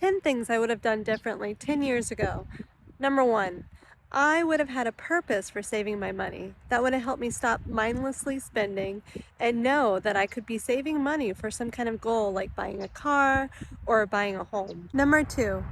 10 things I would have done differently 10 years ago. Number one, I would have had a purpose for saving my money. That would have helped me stop mindlessly spending and know that I could be saving money for some kind of goal like buying a car or buying a home. Number two,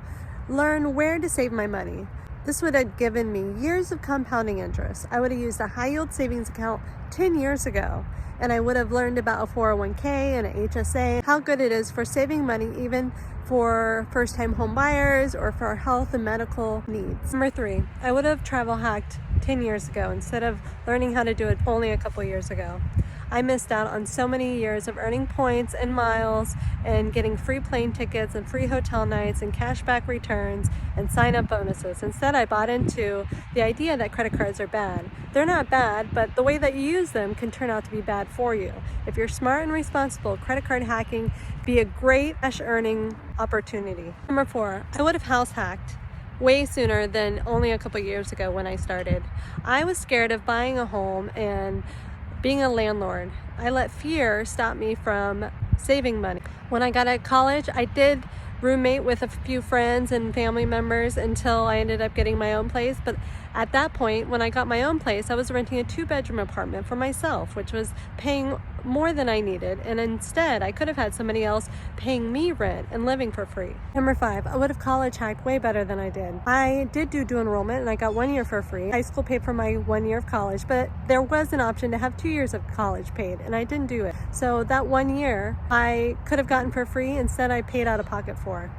learn where to save my money. This would have given me years of compounding interest. I would have used a high yield savings account 10 years ago, and I would have learned about a 401k and an HSA, how good it is for saving money even for first-time home buyers or for health and medical needs. Number three, I would have travel hacked 10 years ago instead of learning how to do it only a couple years ago. I missed out on so many years of earning points and miles and getting free plane tickets and free hotel nights and cashback returns and sign-up bonuses. Instead, I bought into the idea that credit cards are bad. They're not bad, but the way that you use them can turn out to be bad for you. If you're smart and responsible, credit card hacking be a great cash earning opportunity. Number four, I would have house hacked way sooner than only a couple years ago when I started. I was scared of buying a home and being a landlord. I let fear stop me from saving money. When I got out of college, I did roommate with a few friends and family members until I ended up getting my own place. But at that point, when I got my own place, I was renting a 2-bedroom apartment for myself, which was paying more than I needed. And instead, I could have had somebody else paying me rent and living for free. Number five, I would have college hacked way better than I did. I did do dual enrollment and I got 1 year for free. High school paid for my 1 year of college, but there was an option to have 2 years of college paid, and I didn't do it. So that 1 year I could have gotten for free. Instead, I paid out of pocket for.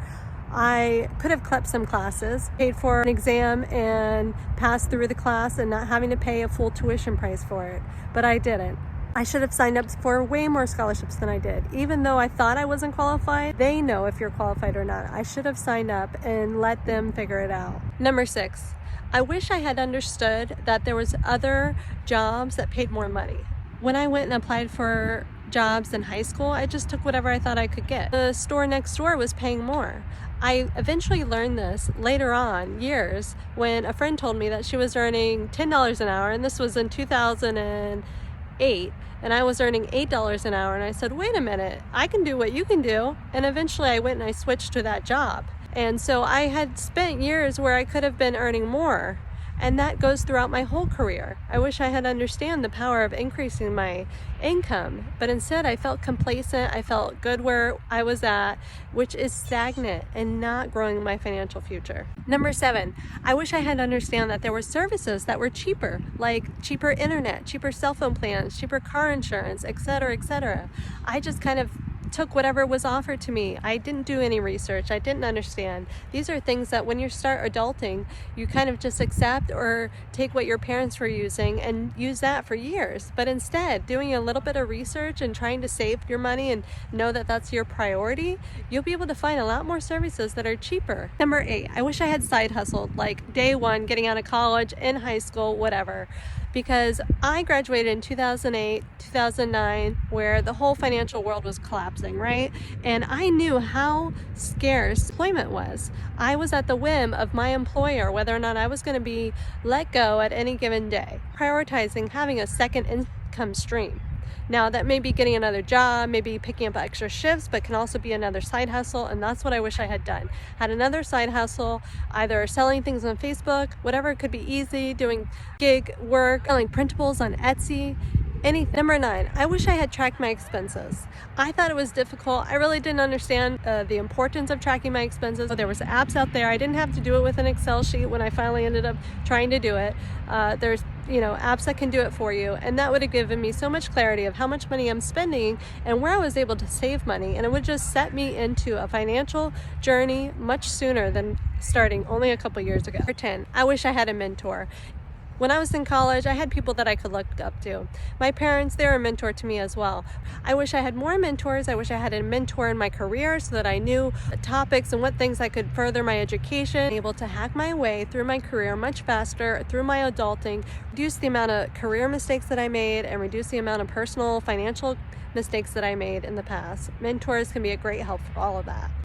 I could have clept some classes, paid for an exam and passed through the class and not having to pay a full tuition price for it, but I didn't. I should have signed up for way more scholarships than I did. Even though I thought I wasn't qualified, they know if you're qualified or not. I should have signed up and let them figure it out. Number six, I wish I had understood that there was other jobs that paid more money. When I went and applied for jobs in high school, I just took whatever I thought I could get. The store next door was paying more. I eventually learned this later on, years, when a friend told me that she was earning $10 an hour, and this was in 2008, and I was earning $8 an hour, and I said, wait a minute, I can do what you can do. And eventually I went and I switched to that job. And so I had spent years where I could have been earning more. And that goes throughout my whole career. I wish I had understood the power of increasing my income, but instead I felt complacent. I felt good where I was at, which is stagnant and not growing my financial future. Number seven, I wish I had understood that there were services that were cheaper, like cheaper internet, cheaper cell phone plans, cheaper car insurance, etc., etc. I just kind of took whatever was offered to me. I didn't do any research. I didn't understand. These are things that when you start adulting, you kind of just accept or take what your parents were using and use that for years. But instead, doing a little bit of research and trying to save your money and know that that's your priority, you'll be able to find a lot more services that are cheaper. Number eight, I wish I had side hustled, like day one, getting out of college, in high school, whatever. Because I graduated in 2008, 2009, where the whole financial world was collapsing, right? And I knew how scarce employment was. I was at the whim of my employer, whether or not I was going to be let go at any given day, prioritizing having a second income stream. Now, that may be getting another job, maybe picking up extra shifts, but can also be another side hustle, and that's what I wish I had done. Had another side hustle, either selling things on Facebook, whatever could be easy, doing gig work, selling printables on Etsy, anything. Number nine, I wish I had tracked my expenses. I thought it was difficult. I really didn't understand the importance of tracking my expenses. There was apps out there. I didn't have to do it with an Excel sheet when I finally ended up trying to do it. There's apps that can do it for you, and that would have given me so much clarity of how much money I'm spending and where I was able to save money, and it would just set me into a financial journey much sooner than starting only a couple years ago. Number 10, I wish I had a mentor. When I was in college, I had people that I could look up to. My parents, they were a mentor to me as well. I wish I had more mentors. I wish I had a mentor in my career so that I knew the topics and what things I could further my education, able to hack my way through my career much faster, through my adulting, reduce the amount of career mistakes that I made, and reduce the amount of personal financial mistakes that I made in the past. Mentors can be a great help for all of that.